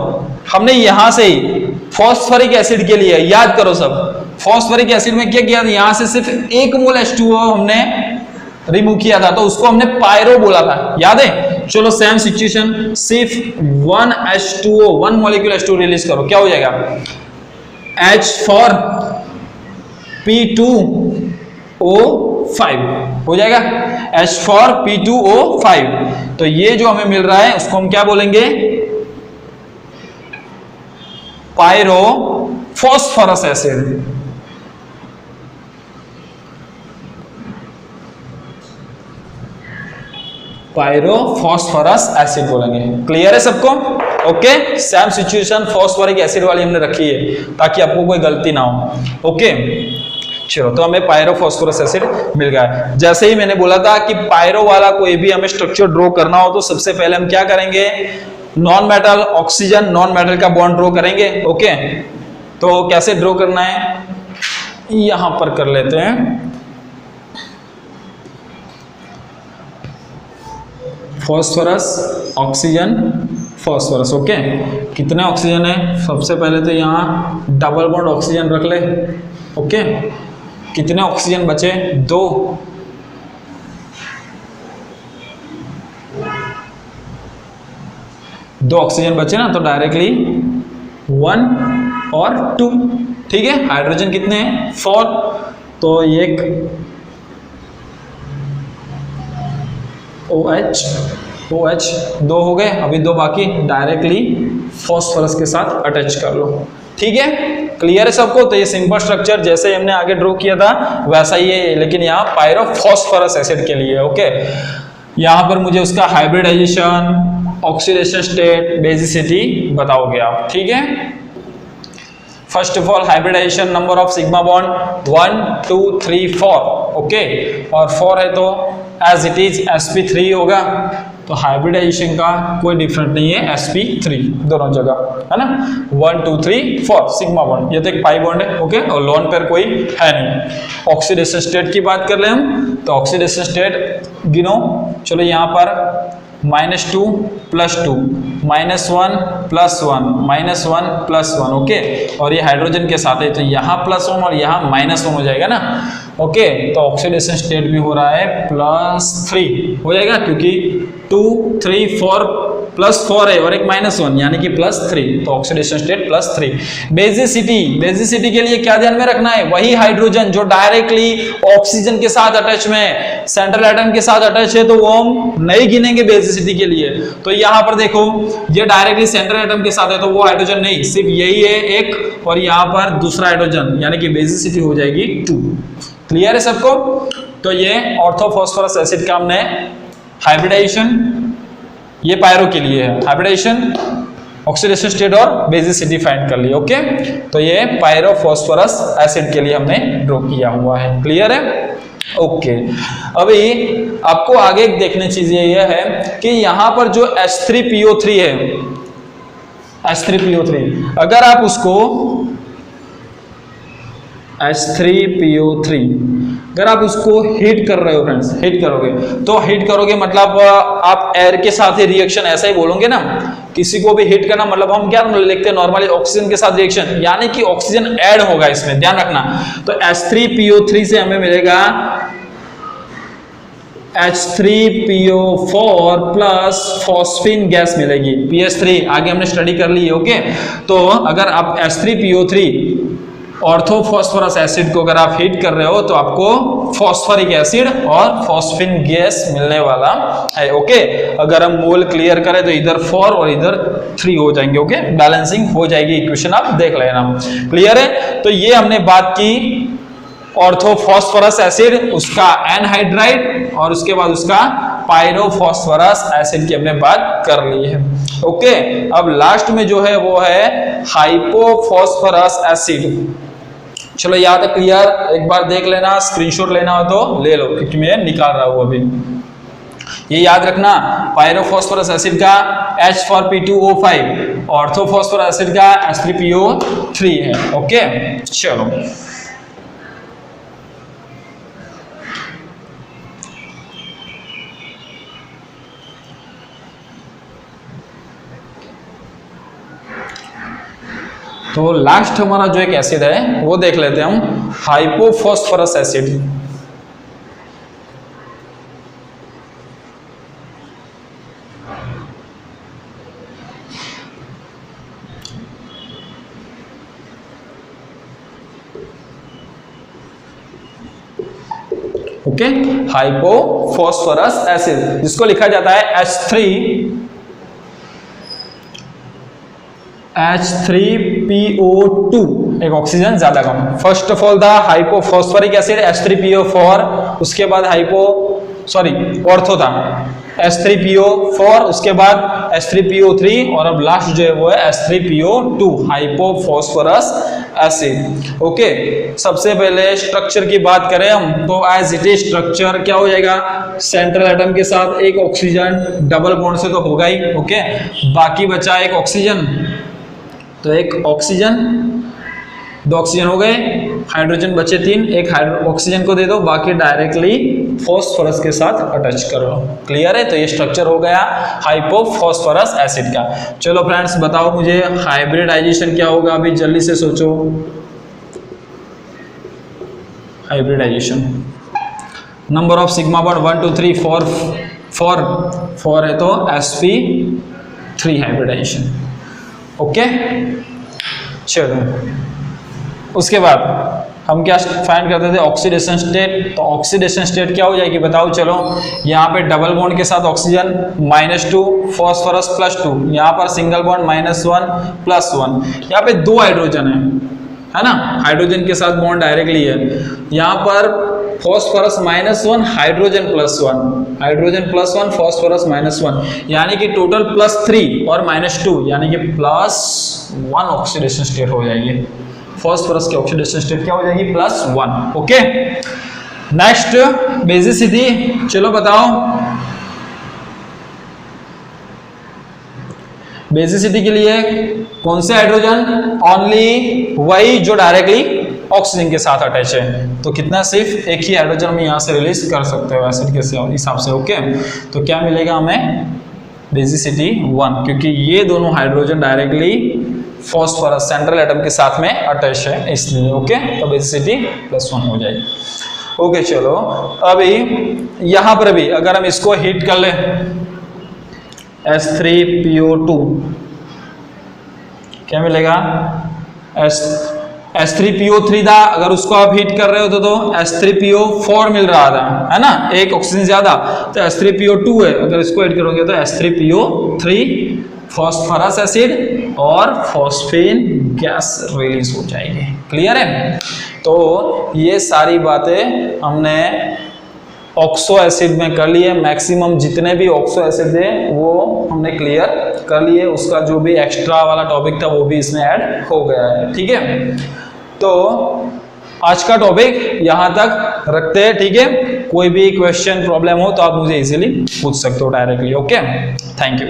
हमने यहां से ही फॉस्फरिक एसिड के लिए याद करो सब, फॉस्फरिक एसिड में क्या किया था, यहां से सिर्फ 1 मोल H2O हमने रिमूव किया था, तो उसको हमने पायरो बोला था, याद है। चलो, सेम सिचुएशन, सिर्फ 1 H2O, 1 मॉलिक्यूल H2O रिलीज करो, क्या हो जाएगा, H4P2O5 हो जाएगा, H4P2O5। तो ये जो हमें मिल रहा है उसको हम क्या बोलेंगे, पायरोफॉस्फरस एसिड। पायरोफॉस्फरस एसिड बोलेंगे। क्लियर है सबको? Okay, same situation phosphoric acid वाली हमने रखी है ताकि आपको कोई गलती ना हो। ओके, चलो, तो हमें पायरोफॉस्फोरस एसिड मिल गया। जैसे ही मैंने बोला था कि पायरो वाला कोई भी हमें स्ट्रक्चर ड्रॉ करना हो तो सबसे पहले हम क्या करेंगे, non metal oxygen non metal का बॉन्ड ड्रॉ करेंगे। ओके, तो कैसे ड्रॉ करना है, यहां पर कर लेते हैं, फॉस्फोरस ऑक्सीजन फॉस्फोरस। ओके, कितने ऑक्सीजन है, सबसे पहले तो यहाँ डबल बॉन्ड ऑक्सीजन रख ले। ओके, कितने ऑक्सीजन बचे, 2। दो ऑक्सीजन बचे ना, तो डायरेक्टली 1 और 2। ठीक है, हाइड्रोजन कितने हैं, 4, तो एक OH 2 हो गए, अभी 2 बाकी, डायरेक्टली फॉस्फोरस के साथ अटैच कर लो। ठीक है, क्लियर है सबको? तो ये सिंपल स्ट्रक्चर जैसे हमने आगे ड्रॉ किया था वैसा ही है, लेकिन यहाँ पायरोफॉस्फोरस एसिड के लिए। ओके, यहाँ पर मुझे उसका हाइब्रिडाइजेशन, ऑक्सीडेशन स्टेट, बेसिसिटी बताओगे आप। ठीक है, first of all hybridization, number of sigma bond 1 2 3 4। Okay, और 4 है तो एज इट इज sp3 होगा, तो हाइब्रिडाइजेशन का कोई डिफरेंट नहीं है, sp3 दोनों जगह, है ना। 1 2 3 4 सिग्मा बॉन्ड, ये तो एक पाई बॉन्ड है, ओके, और लोन पेयर कोई है नहीं। ऑक्सीडेशन स्टेट की बात कर ले हम, तो ऑक्सीडेशन स्टेट गिनो, चलो यहाँ पर -2 + 2 -1 + 1 -1 + 1, ओके, और ये हाइड्रोजन के साथ है तो यहाँ +1 और यहाँ -1 हो जाएगा ना, ओके। तो ऑक्सीडेशन स्टेट भी हो रहा है +3 हो जाएगा, क्योंकि 2 3 4 +4 है और एक -1 यानी कि +3, तो ऑक्सीडेशन स्टेट +3। बेसिसिटी के लिए क्या ध्यान में रखना है, वही हाइड्रोजन जो डायरेक्टली ऑक्सीजन के साथ अटैच में, सेंट्रल एटम के साथ अटैच है, तो वो हम नहीं गिनेंगे बेसिसिटी के लिए। तो यहाँ पर देखो ये डायरेक्टली सेंट्रल एटम के साथ है तो वो हाइड्रोजन नहीं, सिर्फ यही है एक, और यहाँ पर दूसरा हाइड्रोजन, यानी कि बेसिसिटी हो जाएगी 2। क्लियर है सबको। तो ये ऑर्थोफॉस्फोरस एसिड का हमने हाइब्रिडाइजेशन, ये पायरो के लिए है हाइब्रिडाइजेशन, ऑक्सीडेशन स्टेट और बेसिसिटी फाइंड कर लिए, ओके। तो ये पायरोफॉस्फोरस एसिड के लिए हमने ड्रॉ किया हुआ है। क्लियर है, ओके। अभी आपको आगे देखने चीज ये है कि यहां पर जो H3PO3 है, H3PO3 अगर आप उसको H3PO3 अगर आप उसको हीट कर रहे हो फ्रेंड्स, हीट करोगे, तो हीट करोगे मतलब आप एयर के साथ ही रिएक्शन, ऐसा ही बोलोगे ना, किसी को भी हीट करना मतलब हम क्या लिखते हैं नॉर्मली, ऑक्सीजन के साथ रिएक्शन, यानी कि ऑक्सीजन ऐड होगा इसमें, ध्यान रखना। तो H3PO3 से हमें मिलेगा H3PO4 प्लस फॉस्फीन गैस मिलेगी, PS3 आगे हमने स्टडी कर ली है, ओके। तो अगर आप H3PO3 ऑर्थोफॉस्फोरस एसिड को अगर आप हीट कर रहे हो तो आपको फॉस्फोरिक एसिड और फॉस्फीन गैस मिलने वाला है, ओके। अगर हम मोल क्लियर करें तो इधर 4 और इधर 3 हो जाएंगे, ओके, बैलेंसिंग हो जाएगी इक्वेशन, आप देख लेना। क्लियर है। तो ये हमने बात की ऑर्थोफॉस्फोरस एसिड, उसका एनहाइड्राइड और उसके बाद उसका पायरोफॉस्फोरस एसिड की हमने बात कर ली है, ओके। अब लास्ट में जो है वो है हाइपोफॉस्फोरस एसिड। चलो याद है, क्लियर, एक बार देख लेना, स्क्रीनशॉट लेना हो तो ले लो, क्योंकि मैं निकाल रहा हूं अभी। ये याद रखना, पायरोफॉस्फोरस एसिड का H for P2O5, orthophosphorous acid का H3PO3 है, ओके। चलो तो लास्ट हमारा जो एक एसिड है वो देख लेते हैं हम, hypophosphorous acid. Okay, hypophosphorous acid जिसको लिखा जाता है H3PO2, एक ऑक्सीजन ज्यादा कम। First of all the hypophosphoric acid H3PO4, उसके बाद ऑर्थो था H3PO4, उसके बाद H3PO3 और अब लास्ट जो है वो है H3PO2, हाइपोफॉस्फोरस एसिड, ओके। सबसे पहले स्ट्रक्चर की बात करें हम तो एज इट इज स्ट्रक्चर क्या हो जाएगा, सेंट्रल एटम के साथ एक ऑक्सीजन, डबल बॉन्ड से तो होगा ही, ओके। बाकी बचा एक ऑक्सीजन, तो एक ऑक्सीजन, 2 ऑक्सीजन हो गए, हाइड्रोजन बचे 3, एक ऑक्सीजन को दे दो, बाकी डायरेक्टली फॉस्फोरस के साथ अटैच करो। क्लियर है। तो ये स्ट्रक्चर हो गया हाइपोफॉस्फोरस एसिड का। चलो फ्रेंड्स बताओ मुझे हाइब्रिडाइजेशन क्या होगा, अभी जल्दी से सोचो। Hybridization, number of sigma bond 1 2 3 4 है तो sp3 हाइब्रिडाइजेशन, ओके। चलो उसके बाद हम क्या फाइंड करते थे, ऑक्सीडेशन स्टेट। तो ऑक्सीडेशन स्टेट क्या हो जाएगी बताओ। चलो यहाँ पे डबल बॉन्ड के साथ ऑक्सीजन -2 फॉस्फोरस +2, यहाँ पर सिंगल बॉन्ड -1 +1, यहाँ पे 2 हाइड्रोजन है ना, हाइड्रोजन के साथ बॉन्ड डायरेक्टली है। यहाँ पर फॉस्फोरस -1 हाइड्रोजन +1, हाइड्रोजन +1 फॉस्फोरस -1, यानी कि टोटल +3 और -2 यानी कि +1 ऑक्सीडेशन स्टेट हो जाएगी। फॉस्फोरस की ऑक्सीडेशन स्टेट क्या हो जाएगी, +1, ओके। नेक्स्ट बेसिसिटी, चलो बताओ बेसिसिटी के लिए कौन से हाइड्रोजन, ओनली वही जो डायरेक्टली ऑक्सीजन के साथ अटैच है। तो कितना, सिर्फ एक ही हाइड्रोजन हम यहाँ से रिलीज कर सकते हो एसिड के हिसाब से। ओके, तो क्या मिलेगा हमें, बेसिसिटी 1, क्योंकि ये दोनों hydrogen directly phosphorus central atom के साथ में अटैच है इसलिए। ओके, तो बेसिसिटी +1 हो जाएगी। ओके चलो, अभी यहां पर भी अगर हम इसको हीट कर ले, H3PO2 क्या मिलेगा, H3PO3 था, अगर उसको आप हीट कर रहे हो तो H3PO4 मिल रहा था, है ना, एक ऑक्सीजन ज्यादा, तो H3PO2 है, अगर इसको हीट करोगे तो H3PO3 फॉस्फोरस एसिड और फॉस्फेन गैस रिलीज हो जाएगी। क्लियर है? तो ये सारी बातें हमने ऑक्सो एसिड में कर लिए, मैक्सिमम जितने भी ऑक्सो एसिड है वो हमने क्लियर कर लिए, उसका जो भी एक्स्ट्रा वाला टॉपिक था वो भी इसमें ऐड हो गया है। ठीक है, तो आज का टॉपिक यहाँ तक रखते हैं। ठीक है, कोई भी क्वेश्चन प्रॉब्लम हो तो आप मुझे इजीली पूछ सकते हो डायरेक्टली। Okay, thank you.